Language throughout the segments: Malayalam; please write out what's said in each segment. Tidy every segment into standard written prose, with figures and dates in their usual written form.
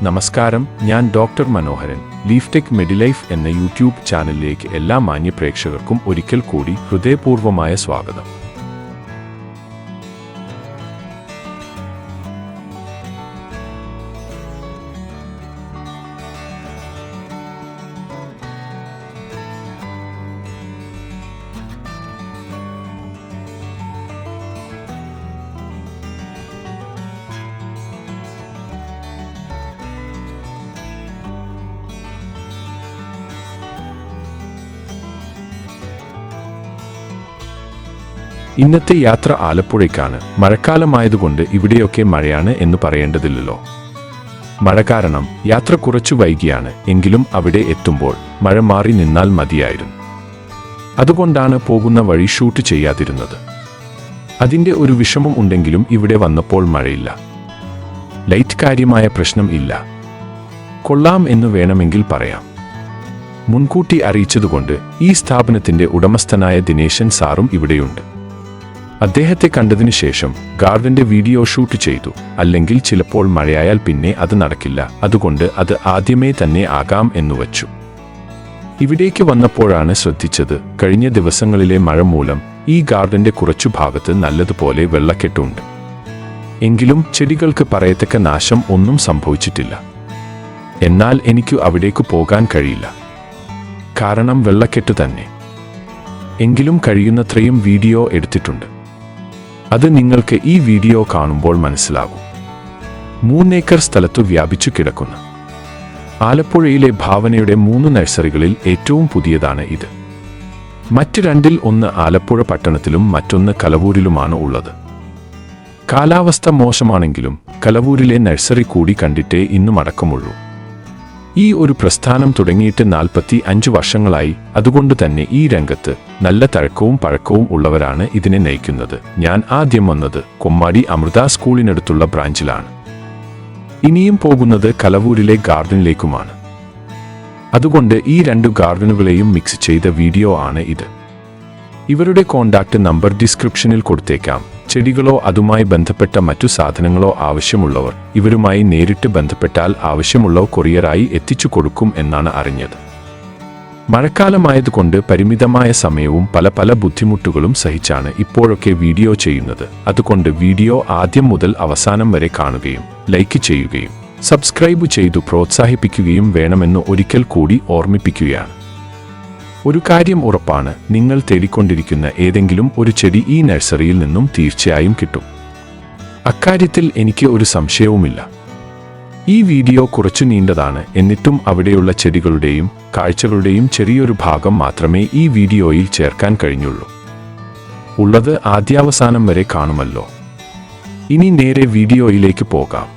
നമസ്കാരം, ഞാൻ ഡോക്ടർ മനോഹരൻ. ലീഫ്ടെക് മെഡിലൈഫ് എന്ന യൂട്യൂബ് ചാനലിലേക്ക് എല്ലാ മാന്യ പ്രേക്ഷകർക്കും ഒരിക്കൽ കൂടി ഹൃദയപൂർവ്വമായ സ്വാഗതം. ഇന്നത്തെ യാത്ര ആലപ്പുഴയ്ക്കാണ്. മഴക്കാലമായതുകൊണ്ട് ഇവിടെയൊക്കെ മഴയാണ് എന്ന് പറയേണ്ടതില്ലല്ലോ. മഴ കാരണം യാത്ര കുറച്ചു വൈകിയാണ്. എങ്കിലും അവിടെ എത്തുമ്പോൾ മഴ മാറി നിന്നാൽ മതിയായിരുന്നു. അതുകൊണ്ടാണ് പോകുന്ന വഴി ഷൂട്ട് ചെയ്യാതിരുന്നത്. അതിൻ്റെ ഒരു വിഷമം ഉണ്ടെങ്കിലും ഇവിടെ വന്നപ്പോൾ മഴയില്ല. ലൈറ്റ് കാര്യമായ പ്രശ്നം ഇല്ല. കൊള്ളാം എന്ന് വേണമെങ്കിൽ പറയാം. മുൻകൂട്ടി അറിയിച്ചതുകൊണ്ട് ഈ സ്ഥാപനത്തിൻ്റെ ഉടമസ്ഥനായ ദിനേശൻ സാറും ഇവിടെയുണ്ട്. അദ്ദേഹത്തെ കണ്ടതിനു ശേഷം ഗാർഡന്റെ വീഡിയോ ഷൂട്ട് ചെയ്തു. അല്ലെങ്കിൽ ചിലപ്പോൾ മഴയായാൽ പിന്നെ അത് നടക്കില്ല. അതുകൊണ്ട് അത് ആദ്യമേ തന്നെ ആകാം എന്നു വച്ചു. ഇവിടേക്ക് വന്നപ്പോഴാണ് ശ്രദ്ധിച്ചത്, കഴിഞ്ഞ ദിവസങ്ങളിലെ മഴ മൂലം ഈ ഗാർഡന്റെ കുറച്ചു ഭാഗത്ത് നല്ലതുപോലെ വെള്ളക്കെട്ടുണ്ട്. എങ്കിലും ചെടികൾക്ക് പറയത്തക്ക നാശം ഒന്നും സംഭവിച്ചിട്ടില്ല. എന്നാൽ എനിക്ക് അവിടേക്ക് പോകാൻ കഴിയില്ല. കാരണം വെള്ളക്കെട്ട് തന്നെ. എങ്കിലും കഴിയുന്നത്രയും വീഡിയോ എടുത്തിട്ടുണ്ട്. അത് നിങ്ങൾക്ക് ഈ വീഡിയോ കാണുമ്പോൾ മനസ്സിലാകും. 3 ഏക്കർ സ്ഥലത്തു വ്യാപിച്ചു കിടക്കുന്ന ആലപ്പുഴയിലെ ഭാവനയുടെ 3 നഴ്സറികളിൽ ഏറ്റവും പുതിയതാണ് ഇത്. മറ്റ് 2-ൽ ഒന്ന് ആലപ്പുഴ പട്ടണത്തിലും മറ്റൊന്ന് കലവൂരിലുമാണ് ഉള്ളത്. കാലാവസ്ഥ മോശമാണെങ്കിലും കലവൂരിലെ നഴ്സറി കൂടി കണ്ടിട്ടേ ഇന്നും അടക്കമുള്ളൂ. ഈ ഒരു പ്രസ്ഥാനം തുടങ്ങിയിട്ട് 45 വർഷങ്ങളായി. അതുകൊണ്ട് തന്നെ ഈ രംഗത്ത് നല്ല തഴക്കവും പഴക്കവും ഉള്ളവരാണ് ഇതിനെ നയിക്കുന്നത്. ഞാൻ ആദ്യം വന്നത് കൊമ്മാടി അമൃത സ്കൂളിനടുത്തുള്ള ബ്രാഞ്ചിലാണ്. ഇനിയും പോകുന്നത് കലവൂരിലെ ഗാർഡനിലേക്കുമാണ്. അതുകൊണ്ട് ഈ 2 ഗാർഡനുകളെയും മിക്സ് ചെയ്ത വീഡിയോ ആണ് ഇത്. ഇവരുടെ കോൺടാക്റ്റ് നമ്പർ ഡിസ്ക്രിപ്ഷനിൽ കൊടുത്തേക്കാം. ചെടികളോ അതുമായി ബന്ധപ്പെട്ട മറ്റു സാധനങ്ങളോ ആവശ്യമുള്ളവർ ഇവരുമായി നേരിട്ട് ബന്ധപ്പെട്ടാൽ ആവശ്യമുള്ളവ കൊറിയറായി എത്തിച്ചു കൊടുക്കും എന്നാണ് അറിഞ്ഞത്. മഴക്കാലമായതുകൊണ്ട് പരിമിതമായ സമയവും പല ബുദ്ധിമുട്ടുകളും സഹിച്ചാണ് ഇപ്പോഴൊക്കെ വീഡിയോ ചെയ്യുന്നത്. അതുകൊണ്ട് വീഡിയോ ആദ്യം മുതൽ അവസാനം വരെ കാണുകയും ലൈക്ക് ചെയ്യുകയും സബ്സ്ക്രൈബ് ചെയ്തു പ്രോത്സാഹിപ്പിക്കുകയും വേണമെന്ന് ഒരിക്കൽ കൂടി ഓർമ്മിപ്പിക്കുകയാണ്. ഒരു കാര്യം ഉറപ്പാണ്, നിങ്ങൾ തേടിക്കൊണ്ടിരിക്കുന്ന ഏതെങ്കിലും ഒരു ചെടി ഈ നഴ്സറിയിൽ നിന്നും തീർച്ചയായും കിട്ടും. അക്കാര്യത്തിൽ എനിക്ക് ഒരു സംശയവുമില്ല. ഈ വീഡിയോ കുറച്ചു നീണ്ടതാണ്. എന്നിട്ടും അവിടെയുള്ള ചെടികളുടെയും കാഴ്ചകളുടെയും ചെറിയൊരു ഭാഗം മാത്രമേ ഈ വീഡിയോയിൽ ചേർക്കാൻ കഴിഞ്ഞുള്ളൂ. ഉള്ളത് ആദ്യാവസാനം വരെ കാണുമല്ലോ. ഇനി നേരെ വീഡിയോയിലേക്ക് പോകാം.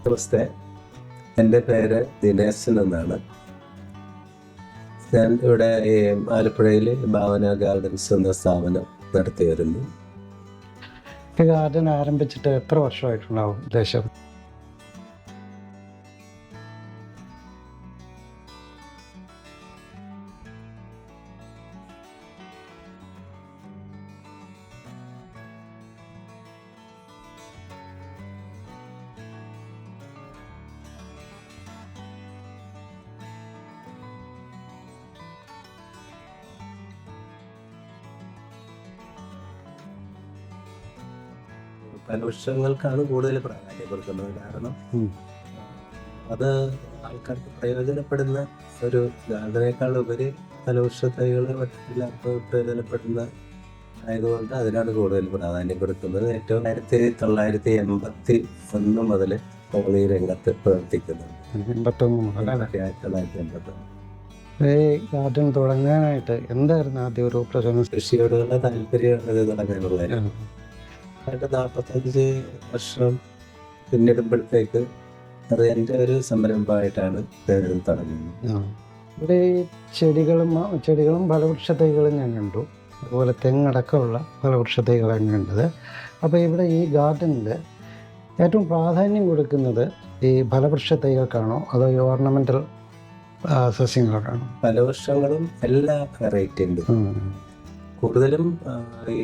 നമസ്തേ, എൻ്റെ പേര് ദിനേശൻ എന്നാണ്. ഞാൻ ഇവിടെ ഈ ആലപ്പുഴയിൽ ഭാവന ഗാർഡൻസ് എന്ന സ്ഥാപനം നടത്തി വരുന്നു. ഈ ഗാർഡൻ ആരംഭിച്ചിട്ട് എത്ര വർഷമായിട്ടുണ്ടാവും ദേശം? ഫലവൃക്ഷങ്ങൾക്കാണ് കൂടുതൽ പ്രാധാന്യം കൊടുക്കുന്നത്. കാരണം അത് ആൾക്കാർക്ക് പ്രയോജനപ്പെടുന്ന ഒരു ഗാർഡനേക്കാൾ ഉപരി ഫലവൃക്ഷ തൈകൾ മറ്റെല്ലാവർക്കും പ്രയോജനപ്പെടുന്ന ആയതുകൊണ്ട് അതിനാണ് കൂടുതൽ പ്രാധാന്യം കൊടുക്കുന്നത്. ഏറ്റവും 1981 മുതൽ നമ്മൾ ഈ രംഗത്ത് പ്രവർത്തിക്കുന്നുണ്ട്. 1981. ഈ ഗാർഡൻ തുടങ്ങാനായിട്ട് എന്തായിരുന്നു ആദ്യം ഒരു പ്രചോദനം? കൃഷിയോടുള്ള താല്പര്യം ഇത് തുടങ്ങാനുള്ളത്. 45 വർഷം പിന്നിടുമ്പോഴത്തേക്ക് അത് എൻ്റെ ഒരു സംരംഭമായിട്ടാണ് തുടങ്ങുന്നത്. ഇവിടെ ഈ ചെടികളും ഫലവൃക്ഷ തൈകളും ഞാൻ കണ്ടു, അതുപോലെ തെങ്ങടക്കമുള്ള ഫലവൃക്ഷ തൈകൾ ഞാൻ കണ്ടത്. അപ്പോൾ ഇവിടെ ഈ ഗാർഡനിൽ ഏറ്റവും പ്രാധാന്യം കൊടുക്കുന്നത് ഈ ഫലവൃക്ഷ തൈകൾക്കാണോ അതോ ഈ ഓർണമെൻ്റൽ സസ്യങ്ങൾക്കാണോ? ഫലവൃക്ഷങ്ങളും എല്ലാ വെറൈറ്റി ഉണ്ട്. കൂടുതലും ഈ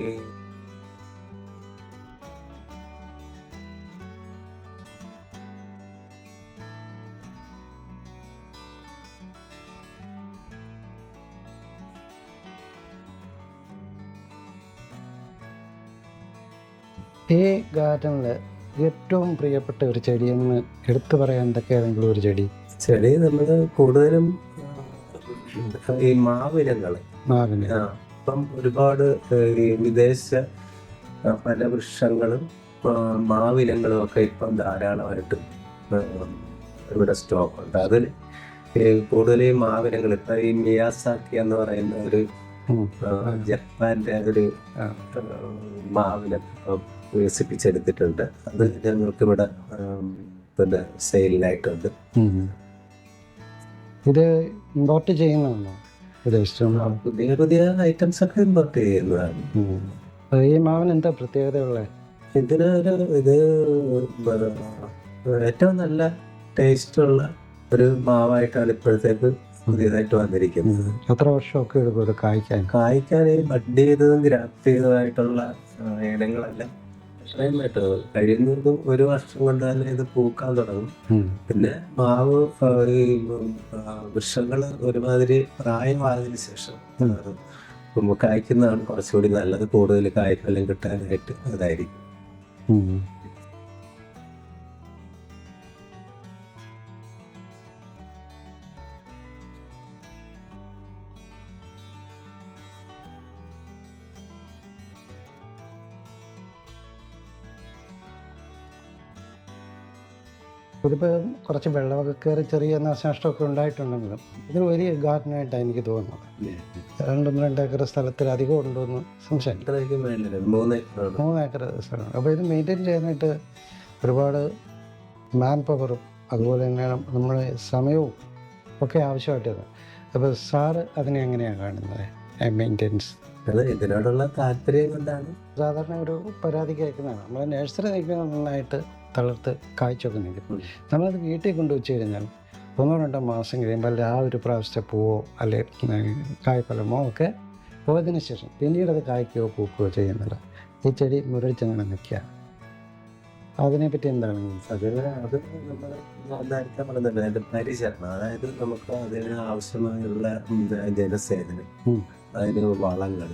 ഈ ഗാർഡനിൽ ഏറ്റവും പ്രിയപ്പെട്ട ഒരു ചെടി എന്ന് എടുത്തു പറയാൻ എന്തൊക്കെ ഏതെങ്കിലും ഒരു ചെടി നമ്മൾ കൂടുതലും ഈ മാവിനങ്ങൾ. ഇപ്പം ഒരുപാട് ഈ വിദേശ ഫലവൃക്ഷങ്ങളും മാവിനങ്ങളും ഒക്കെ ഇപ്പം ധാരാളമായിട്ട് ഇവിടെ സ്റ്റോക്ക് ഉണ്ട്. അതിൽ കൂടുതൽ ഈ മാവിനങ്ങൾ ഇപ്പം ഈ മിയാസാക്കി എന്ന് പറയുന്ന ഒരു ജപ്പാന്റെ ഒരു മാവിനം വികസിപ്പിച്ചെടുത്തിട്ടുണ്ട്. അത് ഞങ്ങൾക്ക് ഇവിടെ പിന്നെ സെയിലിനായിട്ടുണ്ട്. ഇത് ഇമ്പോർട്ട് ചെയ്യുന്നതാണോ? പുതിയ ഐറ്റംസ് ഒക്കെ ഇമ്പോർട്ട് ചെയ്യുന്നതാണ്. ഈ മാവിന് എന്താ പ്രത്യേകതയുള്ളത്? ഇത് ഏറ്റവും നല്ല ടേസ്റ്റുള്ള ഒരു മാവായിട്ടാണ് ഇപ്പോഴത്തേക്ക് പുതിയതായിട്ട് വന്നിരിക്കുന്നത്. എത്ര വർഷമൊക്കെ എടുക്കും ഇത് കായ്ക്കാൻ? ഈ ബഡ് ചെയ്തതും ഗ്രാഫ്റ്റ് ചെയ്തതായിട്ടുള്ള ഇനങ്ങളെല്ലാം കഴിയുന്നതും 1 വർഷം കൊണ്ട് തന്നെ ഇത് പൂക്കാൻ തുടങ്ങും. പിന്നെ മാവ് ഈ വൃക്ഷങ്ങൾ ഒരുമാതിരി പ്രായമായതിനു ശേഷം കായ്ക്കുന്നതാണ് കുറച്ചുകൂടി നല്ലത്. കൂടുതൽ കായ്ഫലം കിട്ടാനായിട്ട് അതായിരിക്കും. ഇതിപ്പോൾ കുറച്ച് വെള്ളമൊക്കെ കയറി ചെറിയ നാശനഷ്ടമൊക്കെ ഉണ്ടായിട്ടുണ്ടെങ്കിലും ഇതൊരു വലിയ ഗാർഡനായിട്ടാണ് എനിക്ക് തോന്നുന്നത്. 2 ഏക്കർ സ്ഥലത്തിൽ അധികം ഉണ്ടോയെന്ന് സംശയം. 3 ഏക്കർ സ്ഥലമാണ്. അപ്പോൾ ഇത് മെയിൻറ്റെയിൻ ചെയ്യാനായിട്ട് ഒരുപാട് മാൻ പവറും അതുപോലെ തന്നെ നമ്മുടെ സമയവും ഒക്കെ ആവശ്യമായിട്ടാണ്. അപ്പോൾ സാറ് അതിനെ എങ്ങനെയാണ് കാണുന്നത് മെയിൻ്റെനൻസ്? ഇതിനോടുള്ള താല്പര്യം കൊണ്ടാണ്. സാധാരണ ഒരു പരാതി കേൾക്കുന്നതാണ്, നമ്മൾ നഴ്സറി നിൽക്കുന്നത് നന്നായിട്ട് തളർത്ത് കായ്ച്ചൊക്കെ നിൽക്കും. നമ്മളത് വീട്ടിൽ കൊണ്ടുവച്ച് കഴിഞ്ഞാൽ 1-2 മാസം കഴിയുമ്പോൾ ആ ഒരു പ്രാവശ്യത്തെ പൂവോ അല്ലെങ്കിൽ കായ്ഫലമോ ഒക്കെ പോയതിനു ശേഷം പിന്നീട് അത് കായ്ക്കുകയോ പൂക്കുകയോ ചെയ്യുന്നില്ല. ഈ ചെടി മുരടിച്ചങ്ങനെ നിൽക്കുക. അതിനെപ്പറ്റി എന്താണ്? അത് നമ്മൾ പരിചരണം, അതായത് നമുക്ക് അതിന് ആവശ്യമായുള്ള ജലസേചനം, അതിന് വളങ്ങൾ,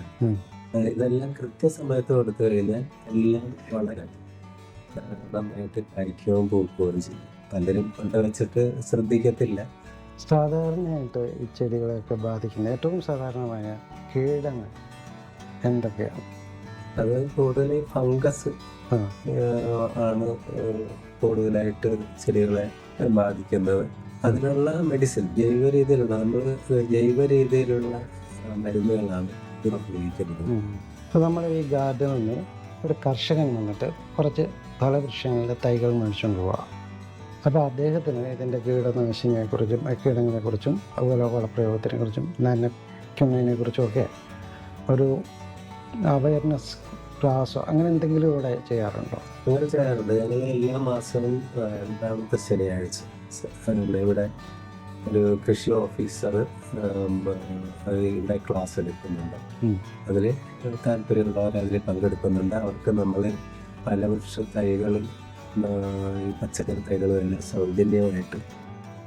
ഇതെല്ലാം കൃത്യസമയത്ത് കൊടുത്തു കഴിഞ്ഞാൽ എല്ലാം വളരെ നന്നായിട്ട് കഴിക്കുകയും പൂക്കുകയും ചെയ്യും. പലരും കൊണ്ട് വെച്ചിട്ട് ശ്രദ്ധിക്കത്തില്ല. സാധാരണയായിട്ട് ഈ ചെടികളെയൊക്കെ ബാധിക്കുന്ന ഏറ്റവും സാധാരണമായ കീടങ്ങൾ എന്തൊക്കെയാണ്? അത് കൂടുതൽ ഫംഗസ് ആണ് കൂടുതലായിട്ട് ചെടികളെ ബാധിക്കുന്നത്. അതിനുള്ള മെഡിസിൻ ജൈവ രീതിയിലുള്ള മരുന്നുകളാണ് ഇത് ഉപയോഗിക്കുന്നത്. അപ്പോൾ നമ്മൾ ഈ ഗാർഡനിൽ നിന്ന് ഒരു കർഷകൻ വന്നിട്ട് കുറച്ച് ഫലവൃക്ഷങ്ങളുടെ തൈകൾ മേടിച്ചുകൊണ്ട് പോവാം. അപ്പോൾ അദ്ദേഹത്തിന് ഇതിൻ്റെ കീടനാശിനിയെക്കുറിച്ചും കീടങ്ങളെക്കുറിച്ചും അതുപോലെ വളപ്രയോഗത്തിനെക്കുറിച്ചും നനയ്ക്കുന്നതിനെക്കുറിച്ചുമൊക്കെ ഒരു അവയർനെസ് ക്ലാസ്സോ അങ്ങനെ എന്തെങ്കിലും ഇവിടെ ചെയ്യാറുണ്ടോ? അങ്ങനെ ചെയ്യാറുണ്ട്. ഞങ്ങൾ എല്ലാ മാസവും രണ്ടാമത്തെ ശനിയാഴ്ച ഇവിടെ ഒരു കൃഷി ഓഫീസർ ഇവിടെ ക്ലാസ് എടുക്കുന്നുണ്ട്. അതിൽ താല്പര്യമുള്ളവർ അതിൽ പങ്കെടുക്കുന്നുണ്ട്. അവർക്ക് നമ്മൾ പല വൃക്ഷ തൈകളും ഈ പച്ചക്കറി തൈകളും എല്ലാം സൗജന്യമായിട്ട്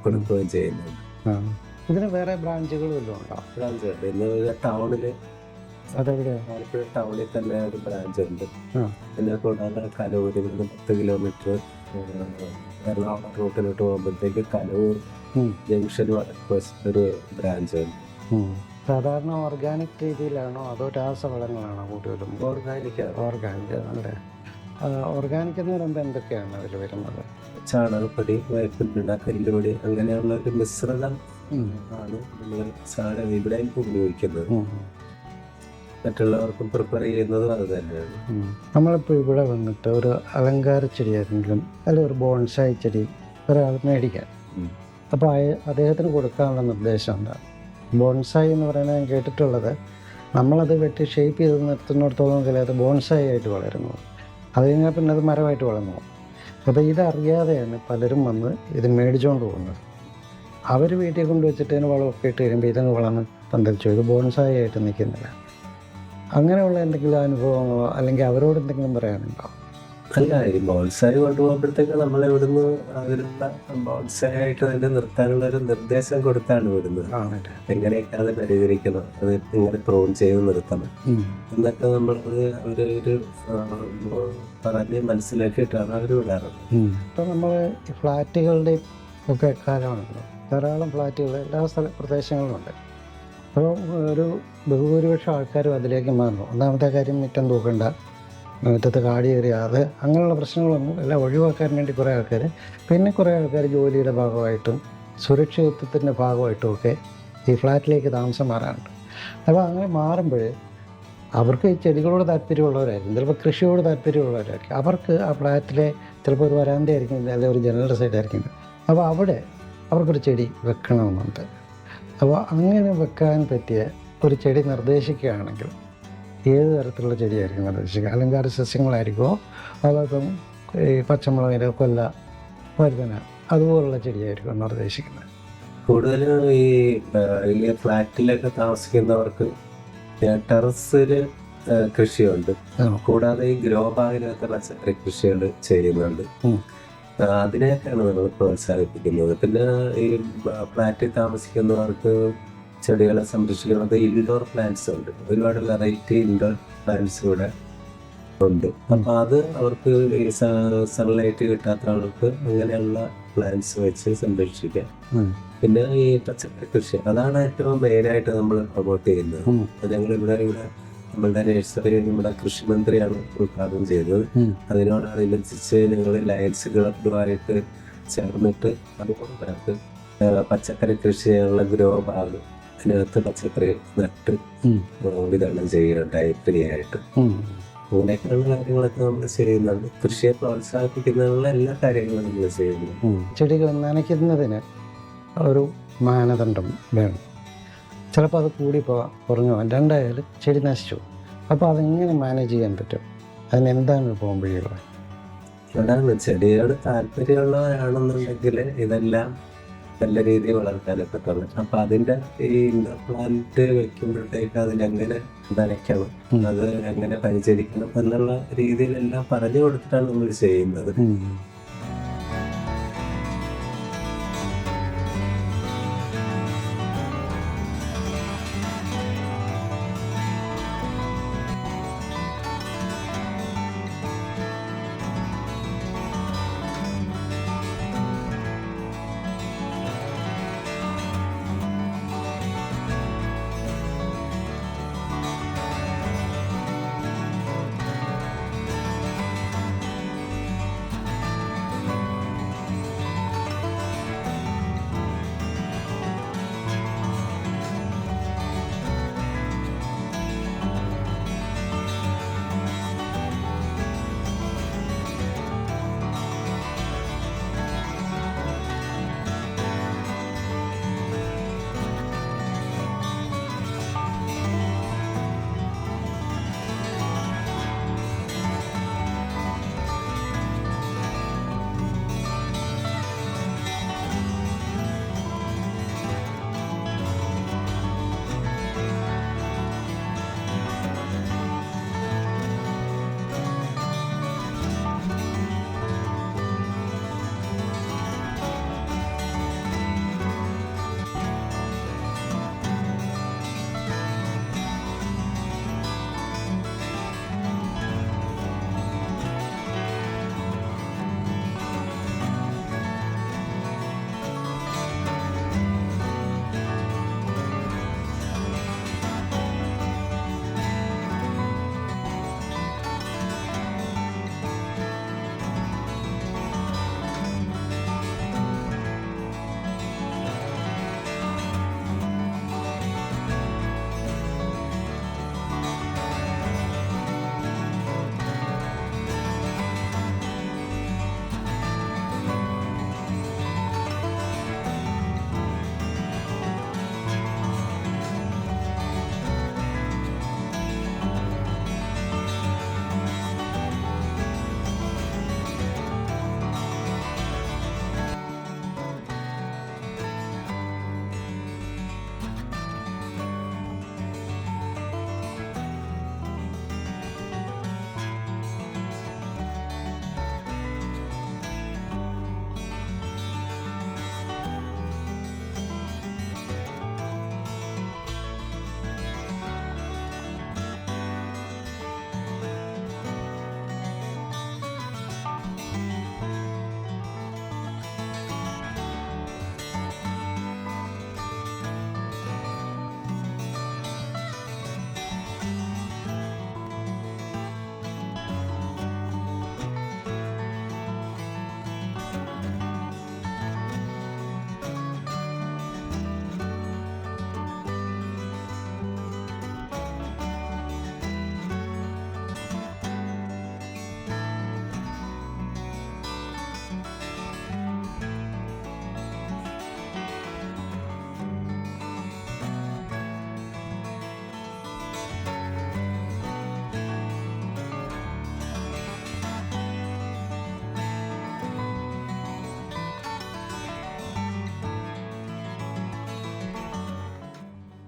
കൊടുക്കുകയും ചെയ്യുന്നുണ്ട്. ഇതിന് വേറെ ബ്രാഞ്ചുകളും എല്ലാം ഉണ്ടോ? ബ്രാഞ്ചുണ്ട്. ഇന്ന് ടൗണിൽ, അതെവിടെയാണ്? ആലപ്പുഴ ടൗണിൽ തന്നെ ഒരു ബ്രാഞ്ച് ഉണ്ട്. പിന്നെ കൂടാതെ കലൂർ, ഇവിടുന്ന് 10 കിലോമീറ്റർ എറണാകുളം റൂട്ടിലോട്ട് പോകുമ്പോഴത്തേക്ക് കലൂർ ജംഗ്ഷൻ ഒരു ബ്രാഞ്ച് ഉണ്ട്. സാധാരണ ഓർഗാനിക് രീതിയിലാണോ അതോ രാസവളങ്ങളാണോ കൂടുതലും? ഓർഗാനിക് അല്ലേ? ഓർഗാനിക് എന്ന് പറയുമ്പോൾ എന്തൊക്കെയാണ് അതിൽ വരുന്നത്? ചാണകപ്പൊടി, വേപ്പിൻപിണ്ണ, കല്ലുപൊടി അങ്ങനെയുള്ള ഒരു മിശ്രിതം ആണ് നമ്മൾ സാധനം ഇവിടെ ഉപയോഗിക്കുന്നത്. മറ്റുള്ളവർക്കും പ്രിപ്പയർ ചെയ്യുന്നതും അത് തന്നെയാണ്. നമ്മളിപ്പോൾ ഇവിടെ വന്നിട്ട് ഒരു അലങ്കാര ചെടിയായിരുന്നെങ്കിലും അല്ലെങ്കിൽ ഒരു ബോൺസായി ചെടി ഒരാൾ മേടിക്കാൻ, അപ്പോൾ അദ്ദേഹത്തിന് കൊടുക്കാനുള്ള നിർദ്ദേശം എന്താ? ബോൺസായി എന്ന് പറയുന്നത് ഞാൻ കേട്ടിട്ടുള്ളത്, നമ്മളത് വെട്ടി ഷേപ്പ് ചെയ്ത് നിർത്തുന്നിടത്തോളം കാലം അത് ബോൺസായി ആയിട്ട് വളരുന്നു. അത് കഴിഞ്ഞാൽ പിന്നെ അത് മരമായിട്ട് വളർന്നു. അപ്പോൾ ഇതറിയാതെയാണ് പലരും വന്ന് ഇത് മേടിച്ചുകൊണ്ട് പോകുന്നത്. അവർ വീട്ടിൽ കൊണ്ടുവച്ചിട്ട് ഇതിന് വളമൊക്കെ ഇട്ട് കഴിയുമ്പോൾ ഇതങ്ങ് വളർന്ന് പന്തലിച്ചു, ഇത് ബോൺസായി ആയിട്ട് നിൽക്കുന്നില്ല. അങ്ങനെയുള്ള എന്തെങ്കിലും അനുഭവങ്ങളോ അല്ലെങ്കിൽ അവരോട് എന്തെങ്കിലും പറയാനുണ്ടോ? അല്ല, ഈ ബോൺസായി കൊണ്ടുപോകുമ്പോഴത്തേക്ക് നമ്മൾ ഇവിടുന്ന് അതിനുള്ള ബോൺസായി ആയിട്ട് തന്നെ നിർത്താനുള്ള ഒരു നിർദ്ദേശം കൊടുത്താണ് വിടുന്നത്. എങ്ങനെയൊക്കെ അത് പരിഹരിക്കണം, അത് ഇങ്ങനെ പ്രൂൺ ചെയ്ത് നിർത്തണം എന്നൊക്കെ നമ്മളത് ഒരു പറഞ്ഞ് മനസ്സിലാക്കിയിട്ടാണ് അവർ വിടാറുള്ളത്. ഇപ്പം നമ്മൾ ഫ്ലാറ്റുകളുടെ ഒക്കെ കാലമാണല്ലോ, ധാരാളം ഫ്ലാറ്റുകൾ എല്ലാ പ്രദേശങ്ങളിലുണ്ട്. അപ്പോൾ ഒരു ബഹുഭൂരിപക്ഷം ആൾക്കാരും അതിലേക്ക് മാറുന്നു. ഒന്നാമത്തെ കാര്യം, മുറ്റം തൂക്കണ്ട, മുറ്റത്ത് കാടി കയറിയാതെ അങ്ങനെയുള്ള പ്രശ്നങ്ങളൊന്നും എല്ലാം ഒഴിവാക്കാൻ വേണ്ടി കുറേ ആൾക്കാർ, പിന്നെ കുറേ ആൾക്കാർ ജോലിയുടെ ഭാഗമായിട്ടും സുരക്ഷിതത്വത്തിൻ്റെ ഭാഗമായിട്ടും ഒക്കെ ഈ ഫ്ലാറ്റിലേക്ക് താമസം മാറാറുണ്ട്. അപ്പോൾ അങ്ങനെ മാറുമ്പോൾ അവർക്ക് ഈ ചെടികളോട് താല്പര്യമുള്ളവരായിരിക്കും, ചിലപ്പോൾ കൃഷിയോട് താല്പര്യമുള്ളവരായിരിക്കും. അവർക്ക് ആ ഫ്ലാറ്റിലെ ചിലപ്പോൾ ഒരു വരാന്തയായിരിക്കും അല്ലെങ്കിൽ ഒരു ജനറൽ സൈഡായിരിക്കും. അപ്പോൾ അവിടെ അവർക്കൊരു ചെടി വെക്കണമെന്നുണ്ട്. അപ്പോൾ അങ്ങനെ വെക്കാൻ പറ്റിയ ഒരു ചെടി നിർദ്ദേശിക്കുകയാണെങ്കിൽ ഏത് തരത്തിലുള്ള ചെടിയായിരിക്കും നിർദ്ദേശിക്കുക? അലങ്കാര സസ്യങ്ങളായിരിക്കുമോ അതോടൊപ്പം ഈ പച്ചമുളകിൻ്റെ കൊല്ല, വഴുതന അതുപോലുള്ള ചെടിയായിരിക്കും നിർദ്ദേശിക്കുന്നത്? കൂടുതലും ഈ ഫ്ലാറ്റിലൊക്കെ താമസിക്കുന്നവർക്ക് ടെറസിൽ കൃഷിയുണ്ട്. കൂടാതെ ഈ ഗ്രോ ബാഗിലൊക്കെ പച്ചക്കറി കൃഷികൾ ചെയ്യുന്നുണ്ട്. അതിനെയൊക്കെയാണ് നമ്മൾ പ്രോത്സാഹിപ്പിക്കുന്നത്. പിന്നെ ഈ ഫ്ലാറ്റിൽ താമസിക്കുന്നവർക്ക് ചെടികളെ സംരക്ഷിക്കുന്നത് ഇൻഡോർ പ്ലാന്റ്സ് ഉണ്ട്. ഒരുപാട് വെറൈറ്റി ഇൻഡോർ പ്ലാന്റ്സ് ഇവിടെ ഉണ്ട്. അപ്പം അത് അവർക്ക് ഈ സൺലൈറ്റ് കിട്ടാത്ത ആൾക്ക് അങ്ങനെയുള്ള പ്ലാന്റ്സ് വെച്ച് സംരക്ഷിക്കാം. പിന്നെ ഈ പച്ചക്കറി കൃഷി, അതാണ് ഏറ്റവും മെയിനായിട്ട് നമ്മൾ പ്രൊമോട്ട് ചെയ്യുന്നത്. ഞങ്ങളിവിടെ നമ്മളുടെ നഴ്സറി നമ്മുടെ കൃഷിമന്ത്രിയാണ് ഉദ്ഘാടനം ചെയ്തത്. അതിനോടനുബന്ധിച്ച് ഞങ്ങൾ ലയൻസ് ക്ലബുമായിട്ട് ചേർന്നിട്ട് അതുപോലെ പേർക്ക് പച്ചക്കറി കൃഷി ചെയ്യാനുള്ള ഗ്രോ ബാഗ്, അതിനകത്ത് പച്ചക്കറി നട്ട് വിതരണം ചെയ്യുകയുണ്ടായി ഫ്രീ ആയിട്ട്. അങ്ങനെയൊക്കെയുള്ള കാര്യങ്ങളൊക്കെ നമ്മൾ ചെയ്യുന്നുണ്ട്. കൃഷിയെ പ്രോത്സാഹിപ്പിക്കുന്നതിനുള്ള എല്ലാ കാര്യങ്ങളും നമ്മൾ ചെയ്യുന്നു. ചെടികൾ നനയ്ക്കുന്നതിന് ഒരു മാനദണ്ഡം വേണം. ചിലപ്പോൾ അത് കൂടിപ്പോകാം, കുറഞ്ഞു പോകാം, രണ്ടായാലും ചെടി നശിച്ചു. അപ്പോൾ അതെങ്ങനെ മാനേജ് ചെയ്യാൻ പറ്റും? അതിനെന്താണ് പോകുമ്പോഴുള്ളത്? അതാണ്, ചെടിയോട് താല്പര്യമുള്ളവരാണെന്നുണ്ടെങ്കിൽ ഇതെല്ലാം നല്ല രീതിയിൽ വളർത്താനേ പറ്റുള്ളൂ. അപ്പം അതിൻ്റെ ഈ ഇൻഡോർ പ്ലാന്റ് വെക്കുമ്പോഴത്തേക്ക് അതിനെങ്ങനെ നനയ്ക്കണം, അത് എങ്ങനെ പരിചരിക്കണം എന്നുള്ള രീതിയിലെല്ലാം പറഞ്ഞു കൊടുത്തിട്ടാണ് നമ്മൾ ചെയ്യുന്നത്.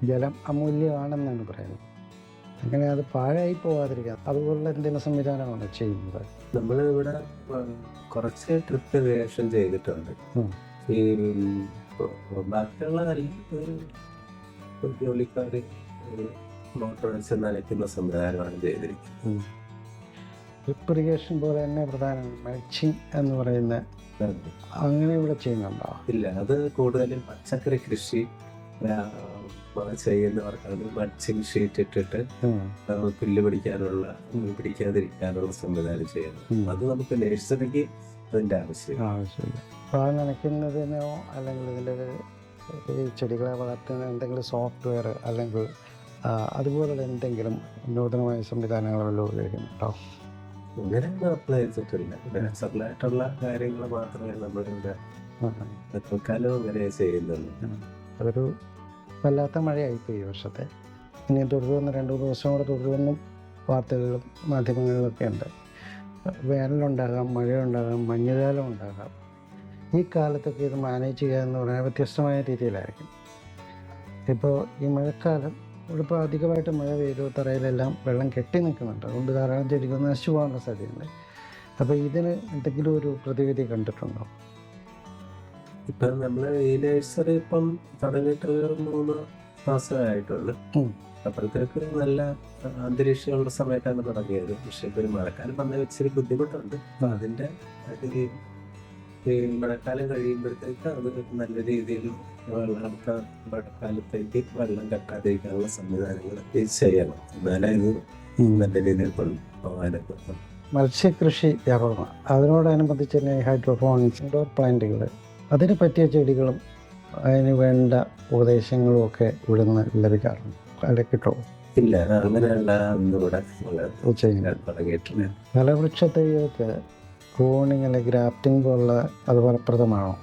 ജലം അമൂല്യമാണെന്നാണ് പറയുന്നത്. അങ്ങനെ അത് പാഴായി പോകാതിരിക്കുക അതുപോലുള്ള എന്തെങ്കിലും സംവിധാനമാണ് ചെയ്യുന്നത്. നമ്മൾ ഇവിടെ കുറച്ച് ട്രിപ്പ് റിയാക്ഷൻ ചെയ്തിട്ടുണ്ട്. ഉം. ഈ ബാക്കിയുള്ള ജോലിക്കാർ മോട്ടോർ വെച്ച് നനയ്ക്കുന്ന സംവിധാനമാണ് ചെയ്തിരിക്കുന്നത്. ഡ്രിപ്പ് ഇറിഗേഷൻ പോലെ തന്നെ പ്രധാനമാണ് മൾച്ചിങ് എന്ന് പറയുന്ന, അങ്ങനെ ഇവിടെ ചെയ്യുന്നുണ്ടോ? ഇല്ല, അത് കൂടുതലും പച്ചക്കറി കൃഷി ചെയ്യുന്നവർക്കാണ് മൾച്ചിങ് ഷീറ്റ് ഇട്ടിട്ട് പുല്ല് പിടിക്കാതിരിക്കാനുള്ള സംവിധാനം ചെയ്യുന്നത്. അത് നമുക്ക് നഴ്സറിക്ക് അതിൻ്റെ ആവശ്യമില്ല. അപ്പോൾ നനയ്ക്കുന്നതിനോ അല്ലെങ്കിൽ ഇതിൻ്റെ ഈ ചെടികളെ വളർത്തുന്ന എന്തെങ്കിലും സോഫ്റ്റ്വെയർ അല്ലെങ്കിൽ അതുപോലുള്ള എന്തെങ്കിലും നൂതനമായ സംവിധാനങ്ങൾ വല്ലതും ഉപയോഗിക്കുന്നുണ്ടോ? അങ്ങനെയൊന്നും അപ്ലൈ ചെയ്തിട്ടില്ല. നാച്ചുറലായിട്ടുള്ള കാര്യങ്ങൾ മാത്രമേ നമ്മളിവിടെ തൽക്കാലം അങ്ങനെ ചെയ്യുന്നുള്ളൂ. അതൊരു വല്ലാത്ത മഴയായിപ്പോയി ഈ വർഷത്തെ. ഇനി തുടരുന്ന 2-3 ദിവസം കൂടെ തുടരുമെന്നും വാർത്തകളിലും മാധ്യമങ്ങളിലൊക്കെ ഉണ്ട്. വേനലുണ്ടാകാം, മഴയുണ്ടാകാം, മഞ്ഞുകാലം ഉണ്ടാകാം. ഈ കാലത്തൊക്കെ ഇത് മാനേജ് ചെയ്യുക എന്ന് പറഞ്ഞാൽ വ്യത്യസ്തമായ രീതിയിലായിരിക്കും. ഇപ്പോൾ ഈ മഴക്കാലം ഇവിടെ ഇപ്പോൾ അധികമായിട്ട് മഴ പെയ്തു, തറയിലെല്ലാം വെള്ളം കെട്ടി നിൽക്കുന്നുണ്ട്. അതുകൊണ്ട് ധാരാളം ചെടികൾ നശിച്ചു പോകാനുള്ള സാധ്യതയുണ്ട്. അപ്പോൾ ഇതിന് എന്തെങ്കിലും ഒരു പ്രതിവിധി കണ്ടിട്ടുണ്ടോ? ഇപ്പം നമ്മൾ ഈ നഴ്സറി ഇപ്പം തുടങ്ങിയിട്ട് ഒരു 3 മാസമായിട്ടുള്ളൂ. അപ്പോഴത്തേക്ക് നല്ല അന്തരീക്ഷമുള്ള സമയത്താണ് തുടങ്ങിയത്. പക്ഷെ ഇപ്പോൾ മഴക്കാലം വന്ന ഇച്ചിരി ബുദ്ധിമുട്ടുണ്ട്. അപ്പം അതിൻ്റെ ഈ മഴക്കാലം കഴിയുമ്പോഴത്തേക്ക് അത് നല്ല രീതിയിൽ അടുത്ത മഴക്കാലത്തേക്ക് വെള്ളം കെട്ടാതിരിക്കാനുള്ള സംവിധാനങ്ങൾ ചെയ്യണം. എന്നാലേ ഇത് നല്ല രീതിയിൽ പോകാനൊക്കെ. മത്സ്യകൃഷി വ്യാപകമാണ്. അതിനോടനുബന്ധിച്ച് തന്നെ ഹൈഡ്രോപോണിക്സ്, ഇൻഡോർ പ്ലാന്റുകൾ, അതിന് പറ്റിയ ചെടികളും അതിന് വേണ്ട ഉപദേശങ്ങളും ഒക്കെ ഇവിടെ നിന്ന് ലഭിക്കാറുണ്ട്. അവിടെ കിട്ടുമോ? ഇല്ല, അങ്ങനെയുള്ള ഒന്നും ഇവിടെ തുടങ്ങിയിട്ടില്ല. ഫലവൃക്ഷ തൈകൾക്ക് ക്ലോണിങ് അല്ലെങ്കിൽ ഗ്രാഫ്റ്റിംഗ് പോലുള്ള അത് ഫലപ്രദമാണോ?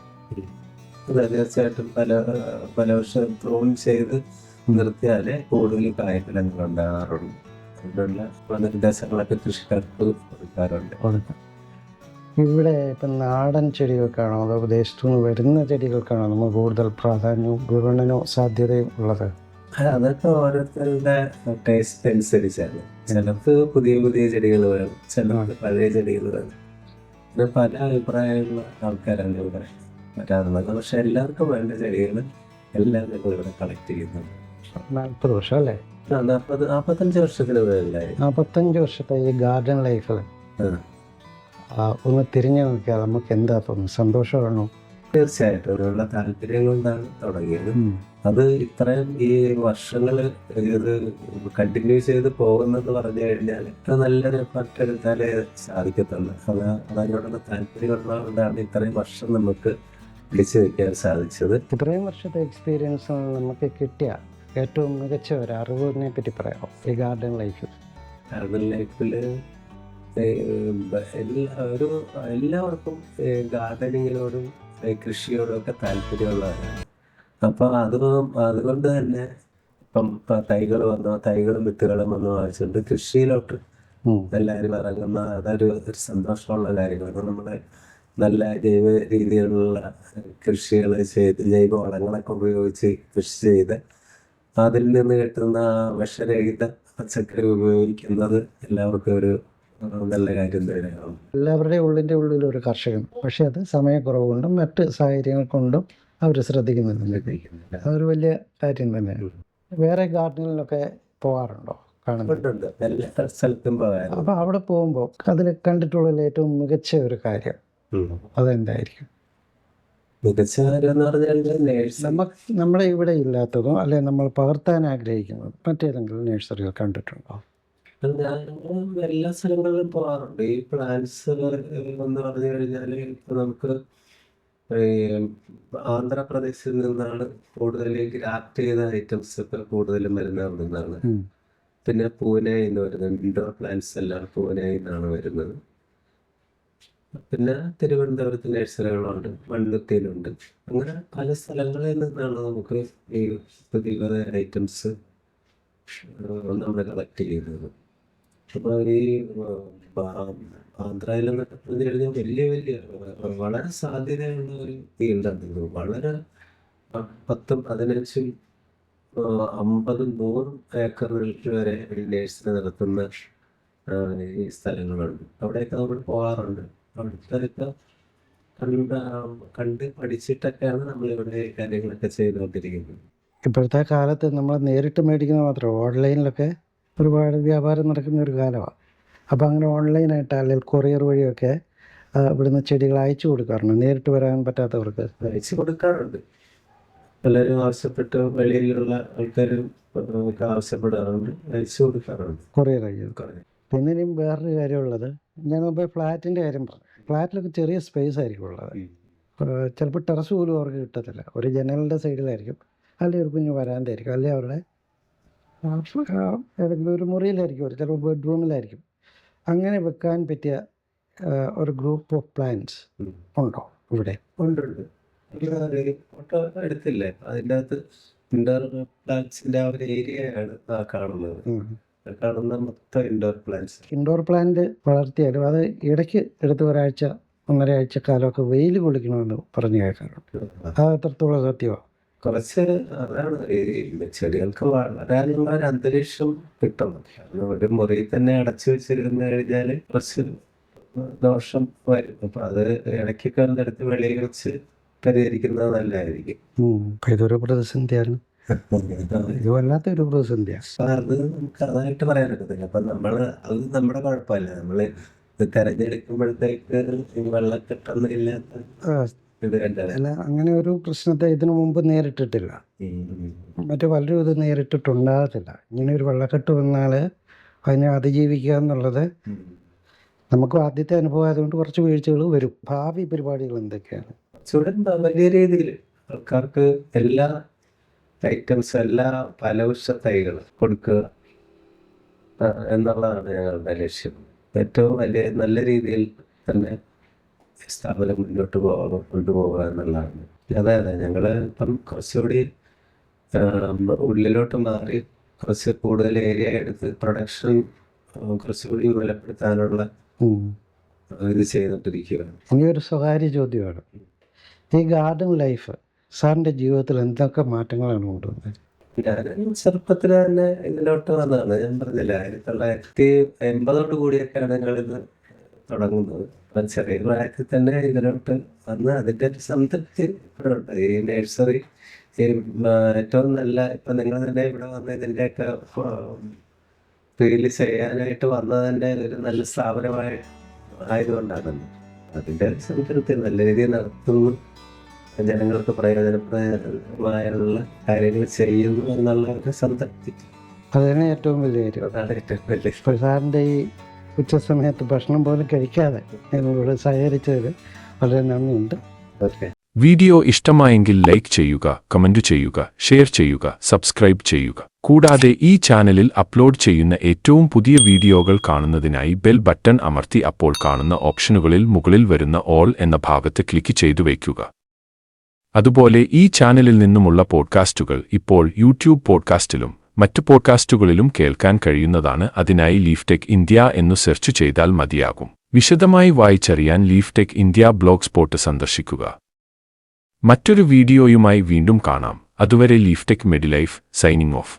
തീർച്ചയായിട്ടും പല വർഷം ക്ലോൺ ചെയ്ത് നിർത്തിയാലേ കൂടുതൽ കായ്ഫലങ്ങൾ ഉണ്ടാകാറുള്ളൂ. അതിനുള്ള നിർദ്ദേശങ്ങളൊക്കെ കൃഷിക്കാർക്ക് കൊടുക്കാറുണ്ട്. ഇവിടെ ഇപ്പം നാടൻ ചെടികൾക്കാണോ അതോ വിദേശത്തു നിന്ന് വരുന്ന ചെടികൾക്കാണോ നമ്മൾ കൂടുതൽ പ്രാധാന്യവും വിപണനവും സാധ്യതയും ഉള്ളത്? അതൊക്കെ ഓരോരുത്തരുടെ ടേസ്റ്റ് അനുസരിച്ചാണ്. ചിലർക്ക് പുതിയ പുതിയ ചെടികൾ വേണം, ചിലർക്ക് പഴയ ചെടികൾ വേണം. പിന്നെ പല അഭിപ്രായമുള്ള ആൾക്കാരാണ് ഇവിടെ വരാറുള്ളത്. പക്ഷെ എല്ലാവർക്കും വേണ്ട ചെടികൾ എല്ലാം ഞങ്ങൾ ഇവിടെ കളക്ട് ചെയ്യുന്നുണ്ട്. 40 വർഷം അല്ലേ? 45 വർഷത്തിന് മുകളിലായി. 45 വർഷത്തെ ഈ ഗാർഡൻ ലൈഫിൽ ഒന്ന് തിരിഞ്ഞു നോക്കിയാൽ നമുക്ക് എന്താ തോന്നുന്നു? സന്തോഷമാണോ? തീർച്ചയായിട്ടും അതിനുള്ള താല്പര്യം കൊണ്ടാണ് തുടങ്ങിയത്. അത് ഇത്രയും ഈ വർഷങ്ങൾ ഇത് കണ്ടിന്യൂ ചെയ്ത് പോകുന്നത് പറഞ്ഞു കഴിഞ്ഞാൽ ഏറ്റവും നല്ലൊരു എഫർട്ട് എടുത്താലേ സാധിക്കത്തുള്ളൂ. അതിനോടുള്ള താല്പര്യം ഉള്ളതുകൊണ്ടാണ് ഇത്രയും വർഷം നമുക്ക് പിടിച്ചു വയ്ക്കാൻ സാധിച്ചത്. ഇത്രയും വർഷത്തെ എക്സ്പീരിയൻസ് നമുക്ക് കിട്ടിയ ഏറ്റവും മികച്ച ഒരു അറിവിനെ പറ്റി പറയാമോ ഈ ഗാർഡൻ ലൈഫിൽ? ഗാർഡൻ ലൈഫിൽ എല്ലാവർക്കും ഗാർഡനിങ്ങിനോടും കൃഷിയോടും ഒക്കെ താല്പര്യമുള്ളവരാണ്. അപ്പോൾ അതുകൊണ്ട് തന്നെ ഇപ്പം തൈകൾ വന്നോ, തൈകളും വിത്തുകളും വന്നോ വാങ്ങിച്ചുകൊണ്ട് കൃഷിയിലോട്ട് എല്ലാവരും ഇറങ്ങുന്ന അതൊരു സന്തോഷമുള്ള കാര്യമാണ്. നമ്മുടെ നല്ല ജൈവ രീതിയിലുള്ള കൃഷികൾ ചെയ്ത് ജൈവ വളങ്ങളൊക്കെ ഉപയോഗിച്ച് കൃഷി ചെയ്ത് അതിൽ നിന്ന് കിട്ടുന്ന വിഷരഹിത പച്ചക്കറി ഉപയോഗിക്കുന്നത് എല്ലാവർക്കും ഒരു നല്ല കാര്യം തന്നെയാണ്. എല്ലാവരുടെയും ഉള്ളിൽ ഒരു കർഷകൻ, പക്ഷെ അത് സമയക്കുറവ് കൊണ്ടും മറ്റ് സാഹചര്യങ്ങൾ കൊണ്ടും അവർ ശ്രദ്ധിക്കുന്നില്ല. അതൊരു വലിയ കാര്യം തന്നെയാണ്. വേറെ ഗാർഡനിലൊക്കെ പോകാറുണ്ടോ? കാണുന്നുണ്ട്, എല്ലാ സ്ഥലത്തും പോകാറുണ്ട്. അപ്പോൾ അവിടെ പോകുമ്പോൾ അതിൽ കണ്ടിട്ടുള്ള ഏറ്റവും മികച്ച ഒരു കാര്യം അതെന്തായിരിക്കും? മികച്ച കാര്യം എന്ന് പറഞ്ഞാൽ നമ്മുടെ ഇവിടെ ഇല്ലാത്തതോ അല്ലെ നമ്മൾ പകർത്താൻ ആഗ്രഹിക്കുന്നതും മറ്റേതെങ്കിലും നഴ്സറികൾ കണ്ടിട്ടുണ്ടോ? എല്ലാ സ്ഥലങ്ങളിലും പോകാറുണ്ട്. ഈ പ്ലാന്റ്സ് എന്ന് പറഞ്ഞു കഴിഞ്ഞാൽ ഇപ്പൊ നമുക്ക് ആന്ധ്രാപ്രദേശിൽ നിന്നാണ് കൂടുതൽ ഗ്രാഫ്റ്റ് ചെയ്ത ഐറ്റംസ് ഒക്കെ കൂടുതലും വരുന്നത് അവിടെ നിന്നാണ്. പിന്നെ പൂനെയിൽ നിന്ന് വരുന്നത് ഇൻഡോർ പ്ലാന്റ്സ് എല്ലാം പൂനെയിൽ നിന്നാണ് വരുന്നത്. പിന്നെ തിരുവനന്തപുരത്ത് നഴ്സറികളുണ്ട്, മണ്ണുത്തിയിലുണ്ട്. അങ്ങനെ പല സ്ഥലങ്ങളിൽ നിന്നാണ് നമുക്ക് ഈ പുതിയ ഐറ്റംസ് നമ്മൾ കളക്ട് ചെയ്യുന്നത്. അപ്പോൾ ഈ ആന്ധ്രയിലെന്നൊക്കെ പറഞ്ഞു കഴിഞ്ഞാൽ വലിയ വളരെ സാധ്യതയുള്ള ഒരു ഫീൽഡാണ്. വളരെ 10-15 50-100 ഏക്കറുകളിൽ വരെ ഒരു നഴ്സറി നടത്തുന്ന ഈ സ്ഥലങ്ങളുണ്ട്. അവിടെയൊക്കെ നമ്മൾ പോകാറുണ്ട്. അവിടുത്തെ കണ്ട് പഠിച്ചിട്ടൊക്കെയാണ് നമ്മളിവിടെ ഈ കാര്യങ്ങളൊക്കെ ചെയ്തുകൊണ്ടിരിക്കുന്നത്. ഇപ്പോഴത്തെ കാലത്ത് നമ്മൾ നേരിട്ട് മേടിക്കുന്നത് മാത്രമേ, ഓൺലൈനിലൊക്കെ ഒരുപാട് വ്യാപാരം നടക്കുന്ന ഒരു കാലമാണ്. അപ്പോൾ അങ്ങനെ ഓൺലൈനായിട്ട് അല്ലെങ്കിൽ കൊറിയർ വഴിയൊക്കെ ഇവിടുന്ന് ചെടികൾ അയച്ചു കൊടുക്കാറുണ്ട്, നേരിട്ട് വരാൻ പറ്റാത്തവർക്ക്. അയച്ചു കൊടുക്കാറുണ്ട്. പലരും ആവശ്യപ്പെട്ട് വെളിയിലുള്ള ആൾക്കാരും ഒക്കെ ആവശ്യപ്പെടാറുണ്ട്, അയച്ചു കൊടുക്കാറുണ്ട്. കൊറിയർ അയച്ചു. പിന്നെ ഇനിയും വേറൊരു കാര്യമുള്ളത്, ഞാൻ മുമ്പേ ഫ്ലാറ്റിൻ്റെ കാര്യം പറഞ്ഞു. ഫ്ലാറ്റിലൊക്കെ ചെറിയ സ്പേസ് ആയിരിക്കും ഉള്ളത്. ചിലപ്പോൾ ടെറസ് പോലും അവർക്ക് കിട്ടത്തില്ല. ഒരു ജനലിൻ്റെ സൈഡിലായിരിക്കും, അല്ലെങ്കിൽ ഒരു കുഞ്ഞ് വരാന്തായിരിക്കും, അല്ലെങ്കിൽ അവരുടെ ഏതെങ്കിലും ഒരു മുറിയിലായിരിക്കും, ഒരു ചിലപ്പോൾ ബെഡ്റൂമിലായിരിക്കും. അങ്ങനെ വെക്കാൻ പറ്റിയ ഒരു ഗ്രൂപ്പ് ഓഫ് പ്ലാന്റ്സ് ഉണ്ടോ ഇവിടെ? ഉണ്ട്. ഫോട്ടോ എടുത്തില്ലേ, അതിൻ്റെ അകത്ത് ഇൻഡോർ പ്ലാന്റ്സിൻ്റെ ആ ഒരു ഏരിയയാണ് കാണുന്നത്. കാണുന്ന മൊത്തം ഇൻഡോർ പ്ലാന്റ്സ്. ഇൻഡോർ പ്ലാന്റ് വളർത്തിയാലും അത് ഇടയ്ക്ക് എടുത്ത് ഒരാഴ്ച 1.5 ആഴ്ച കാലമൊക്കെ വെയിൽ കൊള്ളിക്കണമെന്ന് പറഞ്ഞു കേൾക്കാറുണ്ട്. അത് എത്രത്തോളം സത്യമാണ്? കുറച്ച് അതാണ് ഈ ചെടികൾക്ക് വളരാനുള്ള ഒരു അന്തരീക്ഷം കിട്ടണം. കാരണം ഒരു മുറിയിൽ തന്നെ അടച്ചു വെച്ചിരുന്നു കഴിഞ്ഞാൽ കുറച്ച് ദോഷം വരും. അപ്പൊ അത് ഇടയ്ക്കൊക്കെ എടുത്ത് വെളിയിൽ വെച്ച് പരിഹരിക്കുന്നത് നല്ലതായിരിക്കും. ഇതൊരു പ്രതിസന്ധിയാണ്, ഇത് വല്ലാത്തൊരു പ്രതിസന്ധിയാണ്. അത് നമുക്ക് അതായിട്ട് പറയാൻ പറ്റത്തില്ല. അപ്പൊ അത് നമ്മുടെ കുഴപ്പമല്ല. നമ്മള് ഇത് തെരഞ്ഞെടുക്കുമ്പോഴത്തേക്ക് വെള്ളക്കെട്ടൊന്നുമില്ലാത്ത ഇത് അല്ല, അങ്ങനെ ഒരു പ്രശ്നത്തെ ഇതിനു മുമ്പ് നേരിട്ടിട്ടില്ല. മറ്റു പലരും ഇത് നേരിട്ടിട്ടുണ്ടാകത്തില്ല. ഇങ്ങനെ ഒരു വെള്ളക്കെട്ട് വന്നാൽ അതിനെ അതിജീവിക്കുക എന്നുള്ളത് നമുക്ക് ആദ്യത്തെ അനുഭവം ആയതുകൊണ്ട് കുറച്ച് വീഴ്ചകൾ വരും. ഭാവി പരിപാടികൾ എന്തൊക്കെയാണ്? വലിയ രീതിയിൽ ആൾക്കാർക്ക് എല്ലാ ഐറ്റംസ്, എല്ലാ ഫലവൃക്ഷ തൈകൾ കൊടുക്കുക എന്നുള്ളതാണ് ഞങ്ങളുടെ ലക്ഷ്യം. ഏറ്റവും നല്ല രീതിയിൽ തന്നെ സ്ഥാപനം മുന്നോട്ട് കൊണ്ടുപോകുക എന്നുള്ളതാണ്. അതെ, ഞങ്ങൾ ഇപ്പം കുറച്ചുകൂടി ഉള്ളിലോട്ട് മാറി കുറച്ച് കൂടുതൽ ഏരിയ എടുത്ത് പ്രൊഡക്ഷൻ കുറച്ചുകൂടി വിലപ്പെടുത്താനുള്ള ഇത് ചെയ്തുകൊണ്ടിരിക്കുകയാണ്. ഇനി ഒരു സ്വകാര്യ ചോദ്യമാണ്. ഈ ഗാർഡൻ ലൈഫ് സാറിൻ്റെ ജീവിതത്തിൽ എന്തൊക്കെ മാറ്റങ്ങളാണ് കൊണ്ടുവന്നത്? ഞാൻ ചെറുപ്പത്തിൽ തന്നെ ഇതിലോട്ട് വന്നതാണ്. ഞാൻ പറഞ്ഞില്ല, 1980 കൂടിയൊക്കെയാണ് ഞങ്ങളിത് തുടങ്ങുന്നത്. അപ്പം ചെറിയ പ്രായത്തിൽ തന്നെ ഇതിലോട്ട് വന്ന് അതിൻ്റെ ഒരു സംതൃപ്തി ഇപ്പോഴുണ്ട്. ഈ നഴ്സറി ഏറ്റവും നല്ല, ഇപ്പം നിങ്ങൾ തന്നെ ഇവിടെ വന്ന് ഇതിൻ്റെയൊക്കെ ഫീൽ ചെയ്യാനായിട്ട് വന്നതിൻ്റെ ഒരു നല്ല സ്ഥാപനമായി ആയതുകൊണ്ടാണ്. അതിൻ്റെ ഒരു സംതൃപ്തി, നല്ല രീതിയിൽ നടത്തുന്നു, ജനങ്ങൾക്ക് പ്രയോജനപ്രദമായുള്ള കാര്യങ്ങൾ ചെയ്യുന്നു എന്നുള്ള ഒരു സംതൃപ്തി. അതിന് ഏറ്റവും വലിയ കാര്യം. അതാണ് ഏറ്റവും വലിയ. ഇപ്പോൾ സാറിൻ്റെ ഈ ഉച്ചസമയത്ത് ഭക്ഷണം പോലും കഴിക്കാതെ ഞങ്ങളോട് സഹകരിച്ചതിൽ വളരെ നന്ദിയുണ്ട്. ഓക്കെ. വീഡിയോ ഇഷ്ടമായെങ്കിൽ ലൈക്ക് ചെയ്യുക, കമന്റ് ചെയ്യുക, ഷെയർ ചെയ്യുക, സബ്സ്ക്രൈബ് ചെയ്യുക. കൂടാതെ ഈ ചാനലിൽ അപ്ലോഡ് ചെയ്യുന്ന ഏറ്റവും പുതിയ വീഡിയോകൾ കാണുന്നതിനായി ബെൽ ബട്ടൺ അമർത്തി അപ്പോൾ കാണുന്ന ഓപ്ഷനുകളിൽ മുകളിൽ വരുന്ന ഓൾ എന്ന ഭാഗത്ത് ക്ലിക്ക് ചെയ്തു വയ്ക്കുക. അതുപോലെ ഈ ചാനലിൽ നിന്നുമുള്ള പോഡ്കാസ്റ്റുകൾ ഇപ്പോൾ യൂട്യൂബ് പോഡ്കാസ്റ്റിലും മറ്റ് പോഡ്കാസ്റ്റുകളിലും കേൾക്കാൻ കഴിയുന്നതാണ്. അതിനായി ലീഫ്ടെക് ഇന്ത്യ എന്നു സെർച്ച് ചെയ്താൽ മതിയാകും. വിശദമായി വായിച്ചറിയാൻ ലീഫ്ടെക് ഇന്ത്യ ബ്ലോഗ് സ്പോട്ട് സന്ദർശിക്കുക. മറ്റൊരു വീഡിയോയുമായി വീണ്ടും കാണാം. അതുവരെ ലീഫ്ടെക് മെഡിലൈഫ് സൈനിങ് ഓഫ്.